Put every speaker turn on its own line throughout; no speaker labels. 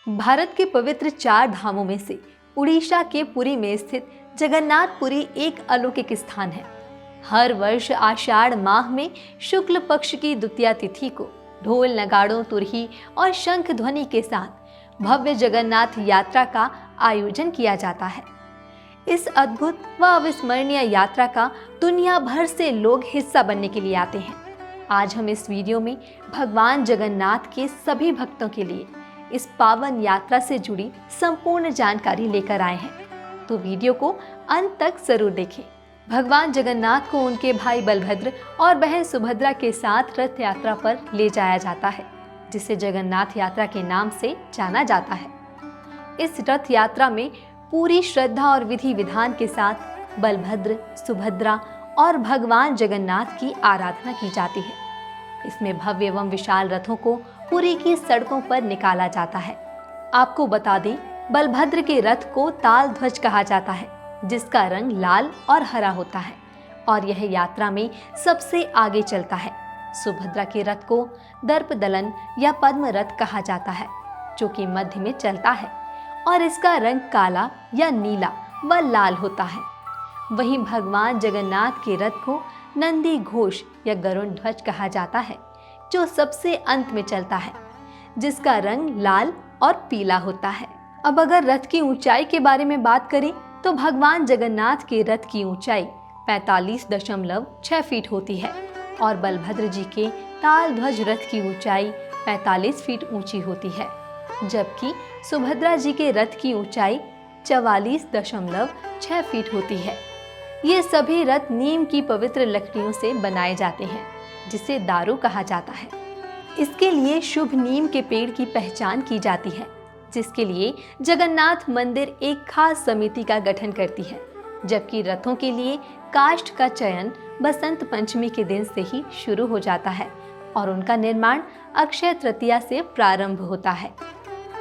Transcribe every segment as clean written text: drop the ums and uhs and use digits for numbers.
भारत के पवित्र 4 धामों में से उड़ीसा के पुरी में स्थित जगन्नाथपुरी एक अलौकिक स्थान है। हर वर्ष आषाढ़ माह में शुक्ल पक्ष की द्वितीया तिथि को ढोल नगाड़ों तुरही और शंख ध्वनि के साथ भव्य जगन्नाथ यात्रा का आयोजन किया जाता है। इस अद्भुत व अविस्मरणीय यात्रा का दुनिया भर से लोग हिस्सा बनने के लिए आते हैं। आज हम इस वीडियो में भगवान जगन्नाथ के सभी भक्तों के लिए इस पावन यात्रा से जुड़ी संपूर्ण जानकारी लेकर आए हैं, तो वीडियो को अंत तक जरूर देखें। भगवान जगन्नाथ को उनके भाई बलभद्र और बहन सुभद्रा के साथ रथ यात्रा पर ले जाया जाता है, जिसे जगन्नाथ यात्रा के नाम से जाना जाता है। इस रथ यात्रा में पूरी श्रद्धा और विधि विधान के साथ बलभद्र, सुभद्रा और भगवान जगन्नाथ की आराधना की जाती है। इसमें भव्य एवं विशाल रथों को पुरी की सड़कों पर निकाला जाता है। आपको बता दें, बलभद्र के रथ को ताल ध्वज कहा जाता है, जिसका रंग लाल और हरा होता है और यह यात्रा में सबसे आगे चलता है। सुभद्रा के रथ को दर्पदलन या पद्म रथ कहा जाता है, जो कि मध्य में चलता है और इसका रंग काला या नीला व लाल होता है। वहीं भगवान जगन्नाथ के रथ को नंदी घोष या गरुड़ ध्वज कहा जाता है, जो सबसे अंत में चलता है, जिसका रंग लाल और पीला होता है। अब अगर रथ की ऊंचाई के बारे में बात करें तो भगवान जगन्नाथ के रथ की ऊंचाई 45.6 फीट होती है और बलभद्र जी के ताल ध्वज रथ की ऊंचाई 45 फीट ऊंची होती है, जबकि सुभद्रा जी के रथ की ऊंचाई 44.6 फीट होती है। ये सभी रथ नीम की पवित्र लकड़ियों से बनाए जाते हैं, जिसे दारू कहा जाता है। इसके लिए शुभ नीम के पेड़ की पहचान की जाती है, जिसके लिए जगन्नाथ मंदिर एक खास समिति का गठन करती है, जबकि रथों के लिए काष्ठ का चयन बसंत पंचमी के दिन से ही शुरू हो जाता है और उनका निर्माण अक्षय तृतीया से प्रारंभ होता है।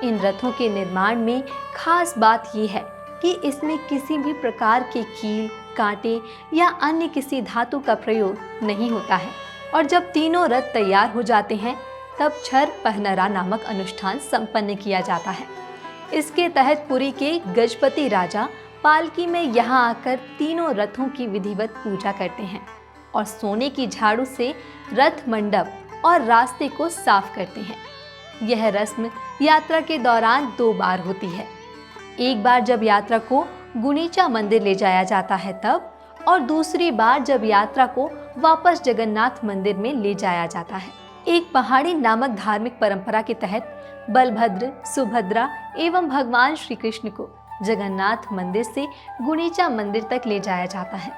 इन रथों के निर्माण में खास बात यह है कि इसमें किसी भी प्रकार के कील, कांटे या अन्य किसी धातु का प्रयोग नहीं होता है और जब तीनों रथ तैयार हो जाते हैं तब छर पहनरा नामक अनुष्ठान संपन्न किया जाता है। इसके तहत पुरी के गजपति राजा पालकी में यहाँ आकर तीनों रथों की विधिवत पूजा करते हैं और सोने की झाड़ू से रथ मंडप और रास्ते को साफ करते हैं। यह रस्म यात्रा के दौरान 2 बार होती है। एक बार जब यात्रा को गुंडीचा मंदिर ले जाया जाता है तब, और दूसरी बार जब यात्रा को वापस जगन्नाथ मंदिर में ले जाया जाता है। एक पहाड़ी नामक धार्मिक परंपरा के तहत बलभद्र, सुभद्रा एवं भगवान श्री कृष्ण को जगन्नाथ मंदिर से गुंडीचा मंदिर तक ले जाया जाता है।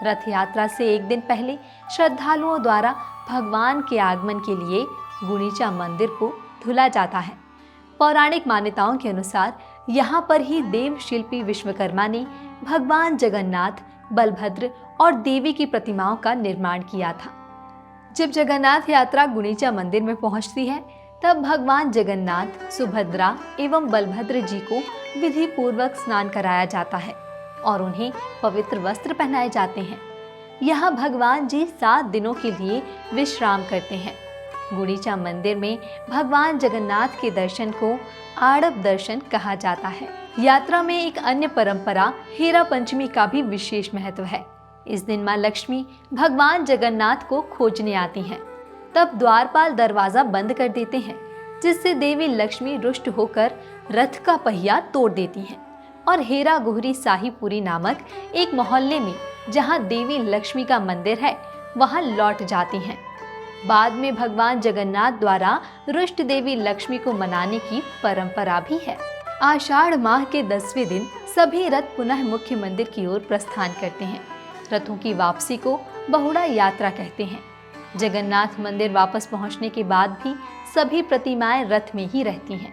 रथ यात्रा से एक दिन पहले श्रद्धालुओं द्वारा भगवान के आगमन के लिए गुंडीचा मंदिर को धुला जाता है। पौराणिक मान्यताओं के अनुसार यहाँ पर ही देव शिल्पी विश्वकर्मा ने भगवान जगन्नाथ, बलभद्र और देवी की प्रतिमाओं का निर्माण किया था। जब जगन्नाथ यात्रा गुंडीचा मंदिर में पहुंचती है तब भगवान जगन्नाथ, सुभद्रा एवं बलभद्र जी को विधि पूर्वक स्नान कराया जाता है और उन्हें पवित्र वस्त्र पहनाए जाते हैं। यहाँ भगवान जी 7 दिनों के लिए विश्राम करते हैं। गुंडीचा मंदिर में भगवान जगन्नाथ के दर्शन को आड़प दर्शन कहा जाता है। यात्रा में एक अन्य परंपरा हेरा पंचमी का भी विशेष महत्व है। इस दिन मां लक्ष्मी भगवान जगन्नाथ को खोजने आती हैं। तब द्वारपाल दरवाजा बंद कर देते हैं, जिससे देवी लक्ष्मी रुष्ट होकर रथ का पहिया तोड़ देती हैं और हेरा गुहरी साहिपुरी नामक एक मोहल्ले में, जहां देवी लक्ष्मी का मंदिर है, वहां लौट जाती हैं। बाद में भगवान जगन्नाथ द्वारा रुष्ट देवी लक्ष्मी को मनाने की परंपरा भी है। आषाढ़ माह के 10वें दिन सभी रथ पुनः मुख्य मंदिर की ओर प्रस्थान करते हैं। रथों की वापसी को बहुड़ा यात्रा कहते हैं। जगन्नाथ मंदिर वापस पहुंचने के बाद भी सभी प्रतिमाएं रथ में ही रहती हैं।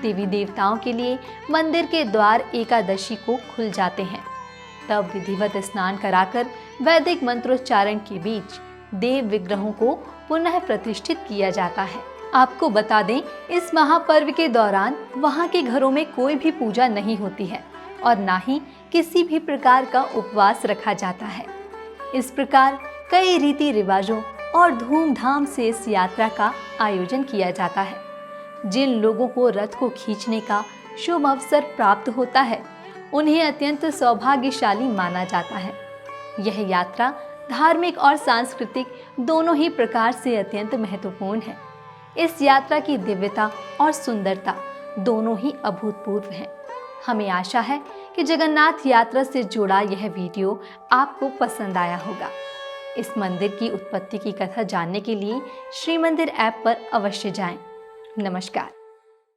देवी देवताओं के लिए मंदिर के द्वार एकादशी को खुल जाते हैं। तब विधिवत स्नान कराकर वैदिक मंत्रोच्चारण के बीच देव विग्रहों को पुनः प्रतिष्ठित किया जाता है। आपको बता दें, इस महापर्व के दौरान वहां के घरों में कोई भी पूजा नहीं होती है और ना ही किसी भी प्रकार का उपवास रखा जाता है। इस प्रकार कई रीति रिवाजों और धूमधाम से इस यात्रा का आयोजन किया जाता है। जिन लोगों को रथ को खींचने का शुभ अवसर प्राप्त होता है उन्हें अत्यंत सौभाग्यशाली माना जाता है। यह यात्रा धार्मिक और सांस्कृतिक दोनों ही प्रकार से अत्यंत महत्वपूर्ण है। इस यात्रा की दिव्यता और सुंदरता दोनों ही अभूतपूर्व हैं। हमें आशा है कि जगन्नाथ यात्रा से जुड़ा यह वीडियो आपको पसंद आया होगा। इस मंदिर की उत्पत्ति की कथा जानने के लिए श्री मंदिर ऐप पर अवश्य जाएं। नमस्कार।